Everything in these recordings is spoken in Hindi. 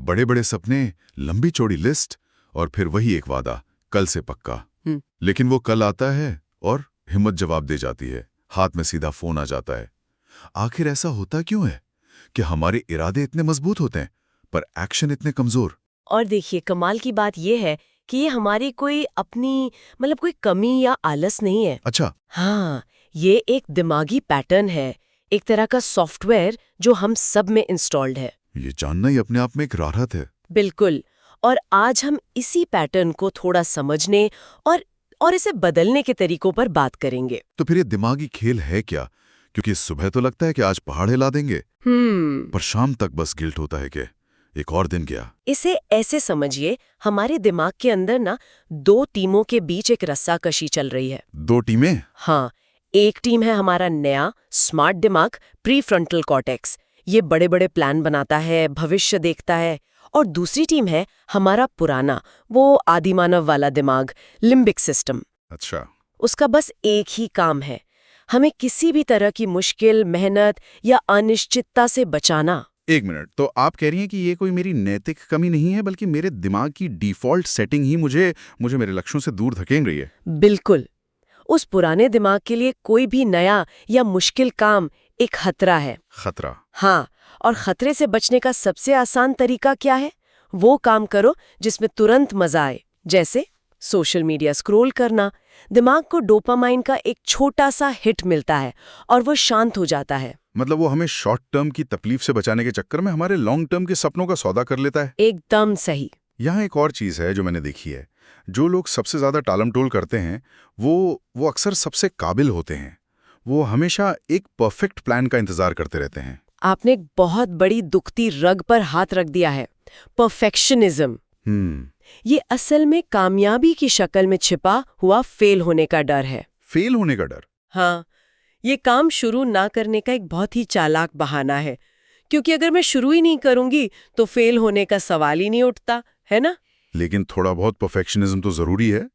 बड़े बड़े सपने, लंबी चौड़ी लिस्ट और फिर वही एक वादा, कल से पक्का। लेकिन वो कल आता है और हिम्मत जवाब दे जाती है, हाथ में सीधा फोन आ जाता है। आखिर ऐसा होता क्यों है कि हमारे इरादे इतने मजबूत होते हैं पर एक्शन इतने कमजोर? और देखिए, कमाल की बात यह है कि ये हमारी कोई अपनी कोई कमी या आलस नहीं है। अच्छा। हाँ, ये एक दिमागी पैटर्न है, एक तरह का सॉफ्टवेयर जो हम सब में इंस्टॉल्ड है। ये जानना ही अपने आप में एक राहत है। बिल्कुल। और आज हम इसी पैटर्न को थोड़ा समझने और इसे बदलने के तरीकों पर बात करेंगे। तो फिर ये दिमागी खेल है क्या? क्योंकि सुबह तो लगता है कि आज पहाड़ हिला देंगे, पर शाम तक बस गिल्ट होता है कि एक और दिन गया। इसे ऐसे समझिए, हमारे दिमाग के अंदर ना दो टीमों के बीच एक रस्साकशी चल रही है। दो टीमें? हाँ, एक टीम है हमारा नया स्मार्ट दिमाग, प्रीफ्रंटल कॉर्टेक्स, ये बड़े बड़े प्लान बनाता है, भविष्य देखता है। और दूसरी टीम है हमारा पुराना, वो आदिमानव वाला दिमाग, लिम्बिक सिस्टम। अच्छा। उसका बस एक ही काम है, हमें किसी भी तरह की मुश्किल, मेहनत या अनिश्चितता से बचाना। एक मिनट, तो आप कह रही हैं कि ये कोई मेरी नैतिक कमी नहीं है, बल्कि मेरे दिमाग की डिफॉल्ट सेटिंग ही मुझे मेरे लक्ष्यों से दूर धकेल रही है? बिल्कुल। उस पुराने दिमाग के लिए कोई भी नया या मुश्किल काम एक खतरा है। खतरा? हाँ, और खतरे से बचने का सबसे आसान तरीका क्या है? वो काम करो जिसमें तुरंत मजा आए, जैसे सोशल मीडिया स्क्रॉल करना। दिमाग को डोपामाइन का एक छोटा सा हिट मिलता है और वो शांत हो जाता है। मतलब वो हमें शॉर्ट टर्म की तकलीफ से बचाने के चक्कर में हमारे लॉन्ग टर्म के सपनों का सौदा कर लेता है। एकदम सही। यहाँ एक और चीज है जो मैंने देखी है, जो लोग सबसे ज्यादा टालमटोल करते हैं वो अक्सर सबसे काबिल होते हैं। वो हमेशा एक परफेक्ट प्लान का इंतजार करते रहते हैं। आपने एक बहुत बड़ी दुखती रग पर हाथ रख दिया है, परफेक्शनिज्म। ये असल में कामयाबी की शक्ल में छिपा हुआ फेल होने का डर है। फेल होने का डर? हाँ, ये काम शुरू ना करने का एक बहुत ही चालाक बहाना है, क्योंकि अगर मैं शुरू ही नहीं करूंगी तो फेल होने का सवाल ही नहीं उठता, है ना? लेकिन थोड़ा बहुत परफेक्शनिज्म तो जरूरी है।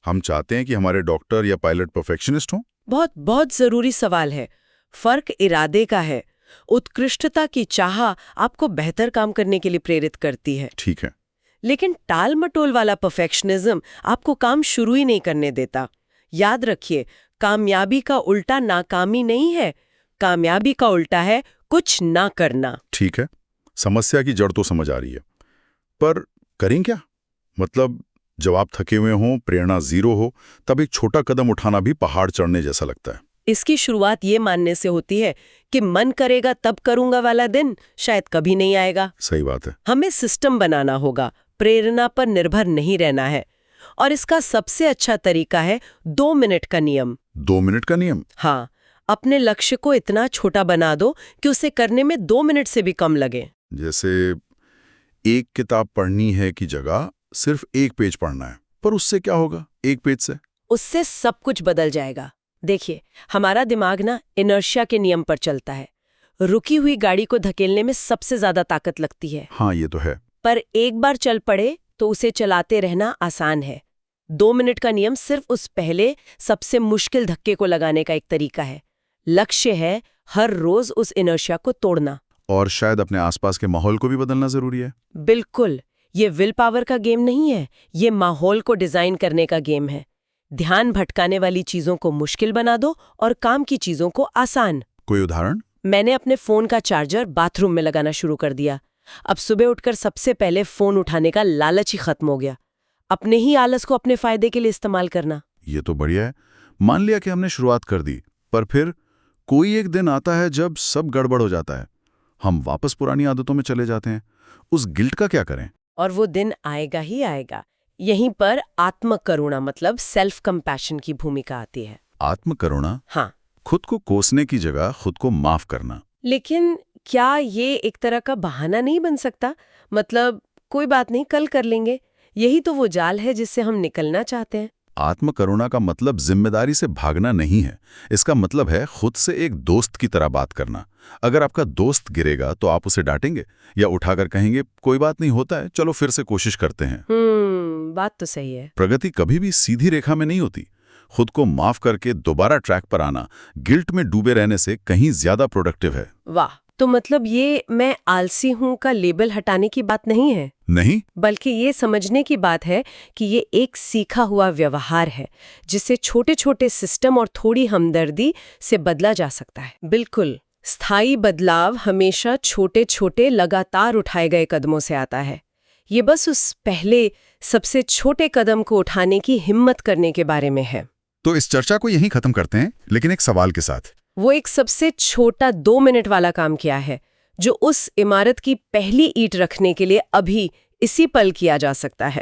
हम चाहते हैं कि हमारे डॉक्टर या पायलट परफेक्शनिस्ट हों। बहुत बहुत जरूरी सवाल है। फर्क इरादे का है। उत्कृष्टता की चाह आपको बेहतर काम करने के लिए प्रेरित करती है। ठीक है। लेकिन टाल मटोल वाला परफेक्शनिज्म आपको काम शुरू ही नहीं करने देता। याद रखिए, कामयाबी का उल्टा नाकामी नहीं है, कामयाबी का उल्टा है कुछ ना करना। ठीक है, समस्या की जड़ तो समझ आ रही है, पर करें क्या? मतलब जब आप थके हुए हों, प्रेरणा जीरो हो, तब एक छोटा कदम उठाना भी पहाड़ चढ़ने जैसा लगता है। इसकी शुरुआत ये मानने से होती है कि मन करेगा तब करूंगा वाला दिन शायद कभी नहीं आएगा। सही बात है। हमें सिस्टम बनाना होगा, प्रेरणा पर निर्भर नहीं रहना है। और इसका सबसे अच्छा तरीका है 2 मिनट का नियम। 2 मिनट का नियम? हाँ, अपने लक्ष्य को इतना छोटा बना दो कि उसे करने में 2 मिनट से भी कम लगे। जैसे एक किताब पढ़नी है की जगह सिर्फ एक पेज पढ़ना है, पर उससे क्या होगा एक पेज से? उससे सब कुछ बदल जाएगा। देखिए, हमारा दिमाग ना इनर्शिया के नियम पर चलता है। रुकी हुई गाड़ी को धकेलने में सबसे ज्यादा ताकत लगती है। हाँ, ये तो है। पर एक बार चल पड़े तो उसे चलाते रहना आसान है। 2 मिनट का नियम सिर्फ उस पहले सबसे मुश्किल धक्के को लगाने का एक तरीका है। लक्ष्य है हर रोज उस इनर्शिया को तोड़ना। और शायद अपने आसपास के माहौल को भी बदलना जरूरी है। बिल्कुल। ये विल पावर का गेम नहीं है, ये माहौल को डिजाइन करने का गेम है। ध्यान भटकाने वाली चीजों को मुश्किल बना दो और काम की चीजों को आसान। कोई उदाहरण? मैंने अपने फोन का चार्जर बाथरूम में लगाना शुरू कर दिया। अब सुबह उठकर सबसे पहले फोन उठाने का लालच ही खत्म हो गया। अपने ही आलस को अपने फायदे के लिए इस्तेमाल करना। ये तो बढ़िया है। मान लिया कि हमने शुरुआत कर दी, पर फिर कोई एक दिन आता है जब सब गड़बड़ हो जाता है, हम वापस पुरानी आदतों में चले जाते हैं। उस गिल्ट का क्या करें? और वो दिन आएगा ही आएगा। यहीं पर आत्मकरुणा मतलब सेल्फ कंपैशन की भूमिका आती है। आत्मकरुणा? हाँ, खुद को कोसने की जगह खुद को माफ करना। लेकिन क्या ये एक तरह का बहाना नहीं बन सकता? मतलब कोई बात नहीं, कल कर लेंगे। यही तो वो जाल है जिससे हम निकलना चाहते हैं। आत्मकरुणा का मतलब जिम्मेदारी से भागना नहीं है। इसका मतलब है खुद से एक दोस्त की तरह बात करना। अगर आपका दोस्त गिरेगा तो आप उसे डांटेंगे या उठाकर कहेंगे कोई बात नहीं, होता है, चलो फिर से कोशिश करते हैं। बात तो सही है। प्रगति कभी भी सीधी रेखा में नहीं होती। खुद को माफ करके दोबारा ट्रैक पर आना गिल्ट में डूबे रहने से कहीं ज्यादा प्रोडक्टिव है। वाह, तो मतलब ये मैं आलसी हूं का लेबल हटाने की बात नहीं है, नहीं, बल्कि ये समझने की बात है कि ये एक सीखा हुआ व्यवहार है जिसे छोटे छोटे सिस्टम और थोड़ी हमदर्दी से बदला जा सकता है। बिल्कुल, स्थायी बदलाव हमेशा छोटे छोटे लगातार उठाए गए कदमों से आता है। ये बस उस पहले सबसे छोटे कदम को उठाने की हिम्मत करने के बारे में है। तो इस चर्चा को यहीं खत्म करते हैं, लेकिन एक सवाल के साथ। वो एक सबसे छोटा 2 मिनट वाला काम किया है जो उस इमारत की पहली ईंट रखने के लिए अभी इसी पल किया जा सकता है।